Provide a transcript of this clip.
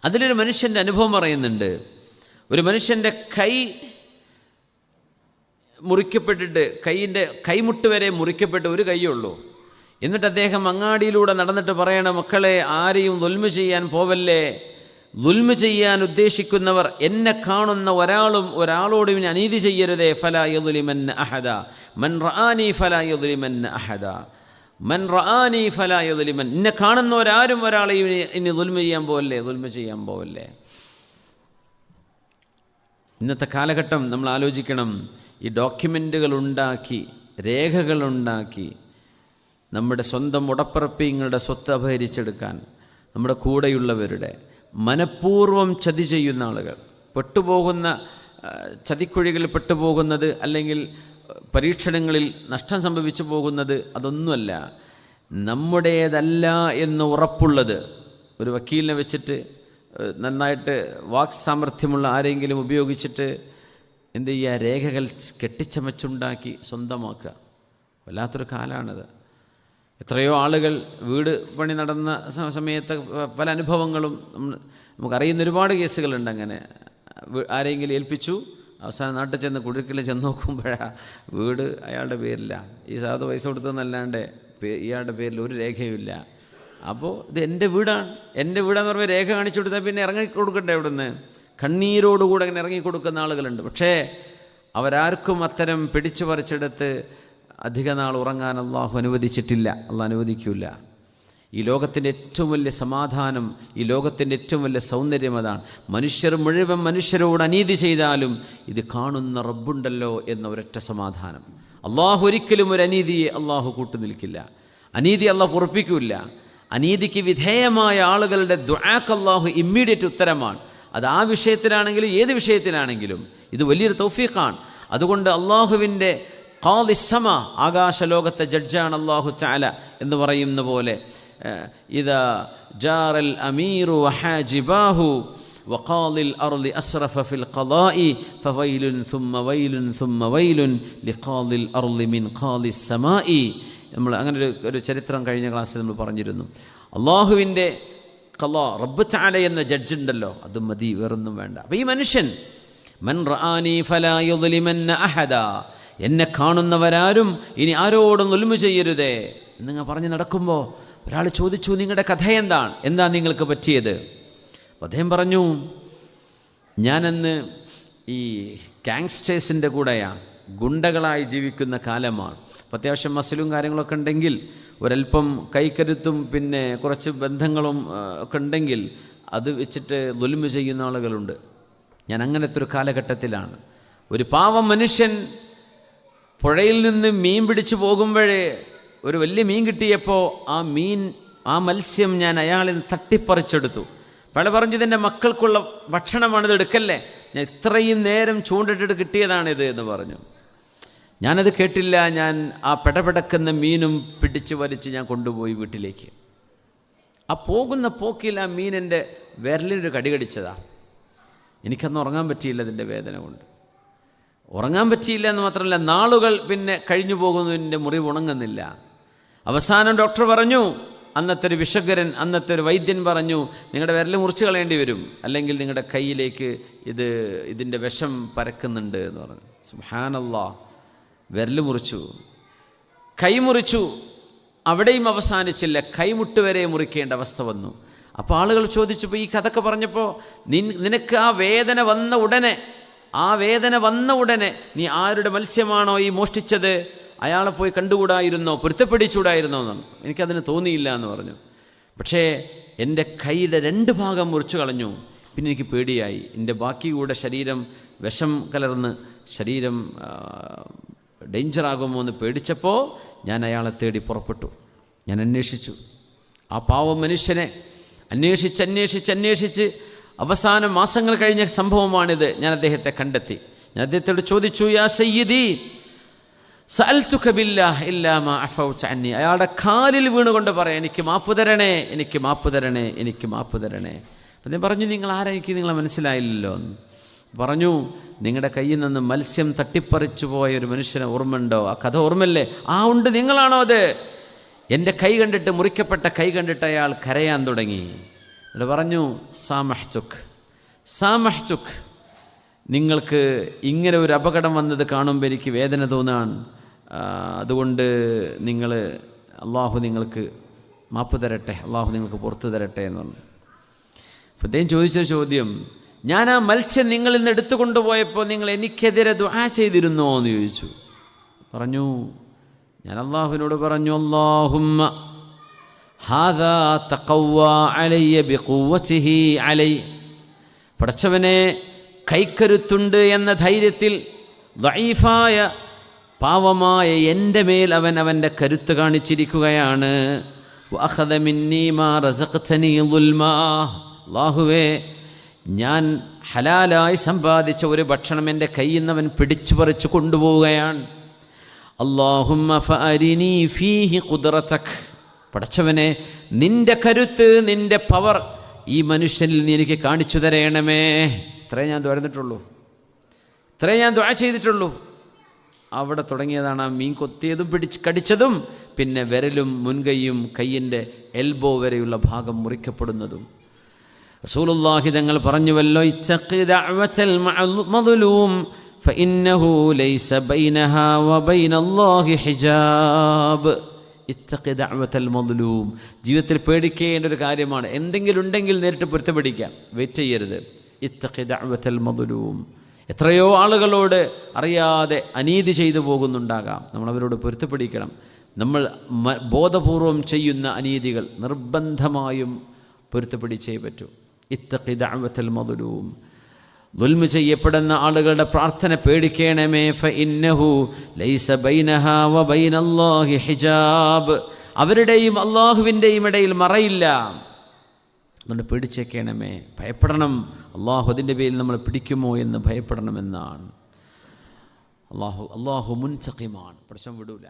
അതിലൊരു മനുഷ്യൻ്റെ അനുഭവം പറയുന്നുണ്ട്. ഒരു മനുഷ്യൻ്റെ കൈ മുറിക്കപ്പെട്ടിട്ട്, കൈമുട്ട് വരെ മുറിക്കപ്പെട്ട് ഒരു കൈയുള്ളൂ. എന്നിട്ട് അദ്ദേഹം അങ്ങാടിയിലൂടെ നടന്നിട്ട് പറയണം, മക്കളെ, ആരെയും ദുൽമ ചെയ്യാൻ പോവല്ലേ. ദുൽമ ചെയ്യാൻ ഉദ്ദേശിക്കുന്നവർ, എന്നെ കാണുന്ന ഒരാളോടും ഇനി അനീതി ചെയ്യരുതേ. ഫലാ യദ്ലിമന്ന അഹദ മൻ റആനി ഫലാ യദ്ലിമന്ന അഹദ മൻ റആനി ഫലാ യദ്ലിമൻ. എന്നെ കാണുന്നവരാരും ഒരാളെയും ഇനി ദുൽമ ചെയ്യാൻ പോവല്ലേ. ഇന്നത്തെ കാലഘട്ടം നമ്മൾ ആലോചിക്കണം. ഈ ഡോക്യുമെൻറ്റുകൾ ഉണ്ടാക്കി, രേഖകളുണ്ടാക്കി, നമ്മുടെ സ്വന്തം ഉടപ്പിറപ്പിങ്ങളുടെ സ്വത്ത് അപഹരിച്ചെടുക്കാൻ നമ്മുടെ കൂടെയുള്ളവരുടെ മനഃപൂർവ്വം ചതി ചെയ്യുന്ന ആളുകൾ പെട്ടുപോകുന്ന, ചതിക്കുഴികളിൽ പെട്ടുപോകുന്നത്, അല്ലെങ്കിൽ പരീക്ഷണങ്ങളിൽ നഷ്ടം സംഭവിച്ചു പോകുന്നത് അതൊന്നുമല്ല. നമ്മുടേതല്ല എന്ന് ഉറപ്പുള്ളത് ഒരു വക്കീലിനെ വെച്ചിട്ട്, നന്നായിട്ട് വാക് സാമർഥ്യമുള്ള ആരെങ്കിലും ഉപയോഗിച്ചിട്ട് എന്ത് ചെയ്യുക, രേഖകൾ കെട്ടിച്ചമച്ചുണ്ടാക്കി സ്വന്തമാക്കുക. വല്ലാത്തൊരു കാലമാണിത്. എത്രയോ ആളുകൾ വീട് പണി നടന്ന സമയത്ത് പല അനുഭവങ്ങളും നമുക്കറിയുന്ന ഒരുപാട് കേസുകളുണ്ട്. അങ്ങനെ ആരെങ്കിലും ഏൽപ്പിച്ചു, അവസാനം നാട്ടിൽ ചെന്ന് കുടിക്കൽ ചെന്ന് നോക്കുമ്പോഴാണ് വീട് അയാളുടെ പേരില്ല, ഈ സാധു പൈസ കൊടുത്തതെന്നല്ലാണ്ട് ഇയാളുടെ പേരിൽ ഒരു രേഖയുമില്ല. അപ്പോൾ ഇത് എൻ്റെ വീടാന്ന് പറയുമ്പോൾ രേഖ കാണിച്ചു കൊടുത്താൽ പിന്നെ ഇറങ്ങിക്കൊടുക്കണ്ടേ അവിടുന്ന്? കണ്ണീരോടുകൂടെ അങ്ങനെ ഇറങ്ങിക്കൊടുക്കുന്ന ആളുകളുണ്ട്. പക്ഷേ അവരാർക്കും അത്തരം പിടിച്ചു പറിച്ചെടുത്ത് അധിക നാൾ ഉറങ്ങാൻ അള്ളാഹു അനുവദിച്ചിട്ടില്ല, അള്ളാഹു അനുവദിക്കില്ല. ഈ ലോകത്തിൻ്റെ ഏറ്റവും വലിയ സമാധാനം, ഈ ലോകത്തിൻ്റെ ഏറ്റവും വലിയ സൗന്ദര്യം അതാണ്. മനുഷ്യർ മുഴുവൻ മനുഷ്യരോട് അനീതി ചെയ്താലും ഇത് കാണുന്ന റബ്ബുണ്ടല്ലോ എന്ന ഒരൊറ്റ സമാധാനം. അള്ളാഹു ഒരിക്കലും ഒരു അനീതിയെ അള്ളാഹു കൂട്ടുനിൽക്കില്ല, അനീതി അള്ളാഹു ഉറപ്പിക്കില്ല. അനീതിക്ക് വിധേയമായ ആളുകളുടെ ദുആക്ക് അള്ളാഹു ഇമ്മീഡിയറ്റ് ഉത്തരമാണ്. അത് ആ വിഷയത്തിലാണെങ്കിലും ഏത് വിഷയത്തിലാണെങ്കിലും ഇത് വലിയൊരു തൗഫീഖാണ്. അതുകൊണ്ട് അള്ളാഹുവിൻ്റെ ഖാദിസ്സമ, ആകാശലോകത്തെ ജഡ്ജാണ് അല്ലാഹു തആല എന്ന് പറയുന്ന പോലെ, ഇദാ ജാറൽ അമീറു വഹാജിബാഹു വഖാദിൽ അർളി അസ്റഫ ഫിൽ ഖളാഇ ഫവൈലുൻ സുമ്മ വൈലുൻ സുമ്മ വൈലുൻ ലിഖാദിൽ അർളി മിൻ ഖാദിസ് സമാഇ. നമ്മൾ അങ്ങനെ ഒരു ചരിത്രം കഴിഞ്ഞ ക്ലാസ്സിൽ നമ്മൾ പറഞ്ഞിരുന്നു. അള്ളാഹുവിൻ്റെ ഖളാ, റബ്ബ് തആല എന്ന ജഡ്ജ് ഉണ്ടല്ലോ, അത് മതി, വേറൊന്നും വേണ്ട. അപ്പോൾ ഈ മനുഷ്യൻ, മൻ റആനി ഫലാ യദ്ലിമന്ന അഹദ, എന്നെ കാണുന്നവരാരും ഇനി ആരോടും ദുൽമ ചെയ്യരുതേ എന്നിങ്ങനെ പറഞ്ഞ് നടക്കുമ്പോൾ ഒരാൾ ചോദിച്ചു, നിങ്ങളുടെ കഥ എന്താ നിങ്ങൾക്ക് പറ്റിയത്? അപ്പോൾ അദ്ദേഹം പറഞ്ഞു, ഞാനന്ന് ഈ ഗാങ്സ്റ്റേഴ്സിൻ്റെ കൂടെയാണ്, ഗുണ്ടകളായി ജീവിക്കുന്ന കാലമാണ്. അപ്പോൾ അത്യാവശ്യം മസിലും കാര്യങ്ങളൊക്കെ ഉണ്ടെങ്കിൽ, ഒരല്പം കൈക്കരുത്തും പിന്നെ കുറച്ച് ബന്ധങ്ങളും ഒക്കെ ഉണ്ടെങ്കിൽ അത് വെച്ചിട്ട് ദുൽമ ചെയ്യുന്ന ആളുകളുണ്ട്. ഞാൻ അങ്ങനത്തെ ഒരു കാലഘട്ടത്തിലാണ്. ഒരു പാവം മനുഷ്യൻ പുഴയിൽ നിന്ന് മീൻ പിടിച്ചു പോകുമ്പോഴേ ഒരു വലിയ മീൻ കിട്ടിയപ്പോൾ ആ മത്സ്യം ഞാൻ അയാളിൽ തട്ടിപ്പറിച്ചെടുത്തു. പല പറഞ്ഞു, ഇതെൻ്റെ മക്കൾക്കുള്ള ഭക്ഷണമാണിത്, എടുക്കല്ലേ, ഞാൻ ഇത്രയും നേരം ചൂണ്ടിട്ടിട്ട് കിട്ടിയതാണിത് എന്ന് പറഞ്ഞു. ഞാനത് കേട്ടില്ല. ഞാൻ ആ പെടപെടക്കുന്ന മീനും പിടിച്ച് വലിച്ച് ഞാൻ കൊണ്ടുപോയി വീട്ടിലേക്ക്. ആ പോകുന്ന പോക്കിൽ ആ മീൻ എൻ്റെ വിരലിനൊരു കടി കടിച്ചതാണ്. എനിക്കന്ന് ഉറങ്ങാൻ പറ്റിയില്ല, അതിൻ്റെ വേദന കൊണ്ട് ഉറങ്ങാൻ പറ്റിയില്ല എന്ന് മാത്രമല്ല, നാളുകൾ പിന്നെ കഴിഞ്ഞു പോകുന്നതിൻ്റെ മുറിവ് ഉണങ്ങുന്നില്ല. അവസാനം ഡോക്ടർ പറഞ്ഞു, അന്നത്തെ ഒരു വിഷഗ്വരൻ, അന്നത്തെ ഒരു വൈദ്യൻ പറഞ്ഞു, നിങ്ങളുടെ വിരൽ മുറിച്ച് കളയേണ്ടി വരും, അല്ലെങ്കിൽ നിങ്ങളുടെ കയ്യിലേക്ക് ഇതിൻ്റെ വിഷം പരക്കുന്നുണ്ട് എന്ന് പറഞ്ഞു. സുബ്ഹാനല്ലാഹ്. വിരൽ മുറിച്ചു, കൈ മുറിച്ചു, അവിടെയും അവസാനിച്ചില്ല, കൈമുട്ട് വരെ മുറിക്കേണ്ട അവസ്ഥ വന്നു. അപ്പോൾ ആളുകൾ ചോദിച്ചപ്പോൾ, ഈ കഥയൊക്കെ പറഞ്ഞപ്പോൾ, നിനക്ക് ആ വേദന വന്ന ഉടനെ നീ ആരുടെ മത്സ്യമാണോ ഈ മോഷ്ടിച്ചത് അയാളെ പോയി കണ്ടുകൂടായിരുന്നോ, പൊരുത്തപ്പെടിച്ചൂടായിരുന്നോ എന്നാണ്. എനിക്കതിന് തോന്നിയില്ല എന്ന് പറഞ്ഞു. പക്ഷേ എൻ്റെ കൈയുടെ 2 ഭാഗം മുറിച്ചു കളഞ്ഞു. പിന്നെ എനിക്ക് പേടിയായി, എൻ്റെ ബാക്കി കൂടെ ശരീരം വിഷം കലർന്ന് ശരീരം ഡേഞ്ചറാകുമോ എന്ന് പേടിച്ചപ്പോൾ ഞാൻ അയാളെ തേടി പുറപ്പെട്ടു. ഞാൻ അന്വേഷിച്ചു, ആ പാവം മനുഷ്യനെ അന്വേഷിച്ച് അവസാനം മാസങ്ങൾ കഴിഞ്ഞ സംഭവമാണിത്. ഞാൻ അദ്ദേഹത്തെ കണ്ടെത്തി. ഞാൻ അദ്ദേഹത്തോട് ചോദിച്ചു, യാ സയ്യിദി സഅൽതുക ബില്ലാഹ് ഇല്ലാ മാ അഫൗത അന്നി. അയാളുടെ കാലിൽ വീണുകൊണ്ട് പറയാം, എനിക്ക് മാപ്പ് തരണേ. അപ്പം ഞാൻ പറഞ്ഞു, നിങ്ങൾ ആരാ, എനിക്ക് നിങ്ങളെ മനസ്സിലായില്ലല്ലോ എന്ന് പറഞ്ഞു. നിങ്ങളുടെ കയ്യിൽ നിന്ന് മത്സ്യം തട്ടിപ്പറിച്ചു പോയ ഒരു മനുഷ്യനെ ഓർമ്മയുണ്ടോ? ആ കഥ ഓർമ്മല്ലേ? ആ ഉണ്ട്, നിങ്ങളാണോ അത്? എൻ്റെ കൈ കണ്ടിട്ട്, മുറിക്കപ്പെട്ട കൈ കണ്ടിട്ട് അയാൾ കരയാൻ തുടങ്ങി. എന്നിട്ട് പറഞ്ഞു സാമഹ്തുക്, നിങ്ങൾക്ക് ഇങ്ങനെ ഒരു അപകടം വന്നത് കാണുമ്പോൾ എനിക്ക് വേദന തോന്നാൻ, അതുകൊണ്ട് അള്ളാഹു നിങ്ങൾക്ക് മാപ്പ് തരട്ടെ, അള്ളാഹു നിങ്ങൾക്ക് പുറത്തു തരട്ടെ എന്ന് പറഞ്ഞു. അപ്പോൾ അദ്ദേഹം ചോദിച്ചൊരു ചോദ്യം, ഞാൻ ആ മത്സ്യം നിങ്ങളിൽ നിന്ന് എടുത്തുകൊണ്ടുപോയപ്പോൾ നിങ്ങൾ എനിക്കെതിരെ ദുആ ചെയ്തിരുന്നോ എന്ന് ചോദിച്ചു. പറഞ്ഞു, ഞാൻ അള്ളാഹുവിനോട് പറഞ്ഞു, അല്ലാഹുമ്മ ഹാദാ തഖവ്വാ അലയ്യ ബിഖുവ്വതിഹി അലൈ, പടച്ചവനെ കൈക്കരുത്തുണ്ട് എന്ന ധൈര്യത്തിൽ ദഈഫായ പാവമായ എൻ്റെ മേൽ അവൻ്റെ കരുത്ത് കാണിച്ചിരിക്കുകയാണ്. വഅഖദ മിന്നീ മാ റസഖ്തനീ ദുൽമാ, അല്ലാഹുവേ ഞാൻ ഹലാലായി സമ്പാദിച്ച ഒരു ഭക്ഷണം എൻ്റെ കയ്യിൽ നിന്ന് അവൻ പിടിച്ചു പറിച്ചു കൊണ്ടുപോവുകയാണ്. അല്ലാഹുമ്മ ഫഅരിനീ ഫീഹി ഖുദ്റതക്, പടച്ചവനെ നിൻ്റെ കരുത്ത്, നിൻ്റെ പവർ ഈ മനുഷ്യനിൽ നീ എനിക്ക് കാണിച്ചു തരയണമേ. ഇത്രേ ഞാൻ ദ്വാരുന്നിട്ടുള്ളൂ, ഇത്രേ ഞാൻ ദുആ ചെയ്തിട്ടുള്ളൂ. അവിടെ തുടങ്ങിയതാണ് ആ മീൻ കൊത്തിയതും കടിച്ചതും, പിന്നെ വിരലും മുൻകൈയും കയ്യിൻ്റെ എൽബോ വരെയുള്ള ഭാഗം മുറിക്കപ്പെടുന്നതും. റസൂലുള്ളാഹി തങ്ങൾ പറഞ്ഞുവല്ലോ, ഇത്തഖി ദഅവതൽ മദ്ലൂം ഫഇന്നഹു ലൈസ ബൈനഹാ വബൈനല്ലാഹി ഹിജാബ്. ഇത്തഖി ദഅവതൽ മദ്ലൂം, ജീവിതത്തിൽ പേടിക്കേണ്ട ഒരു കാര്യമാണ്. എന്തെങ്കിലും ഉണ്ടെങ്കിൽ നേരിട്ട് പൊരുത്തപ്പെടിക്കാം, വെയിറ്റ് ചെയ്യരുത്. ഇത്തഖി ദഅവതൽ മദ്ലൂം, എത്രയോ ആളുകളോട് അറിയാതെ അനീതി ചെയ്തു പോകുന്നുണ്ടാകാം, നമ്മളവരോട് പൊരുത്തപ്പെടിക്കണം. നമ്മൾ ബോധപൂർവം ചെയ്യുന്ന അനീതികൾ നിർബന്ധമായും പൊരുത്തപ്പെടിച്ചേ പറ്റൂ. ഇത്തഖി ദഅവതൽ മദ്ലൂം, ദുൽമ് ചെയ്യപ്പെടുന്ന ആളുകളുടെ പ്രാർത്ഥന പേടിക്കണമേ. ഫഇന്നഹു ലൈസ ബൈനഹാ വബൈനല്ലാഹി ഹിജാബ്, അവരുടെയും അള്ളാഹുവിൻ്റെയും ഇടയിൽ മറയില്ല. അതുകൊണ്ട് പേടിച്ചേക്കണമേ, ഭയപ്പെടണം. അള്ളാഹു അതിൻ്റെ പേരിൽ നമ്മൾ പിടിക്കുമോ എന്ന് ഭയപ്പെടണമെന്നാണ്. അള്ളാഹു മുൻതഖിമാണ്, പടച്ചവൻ വിടൂല.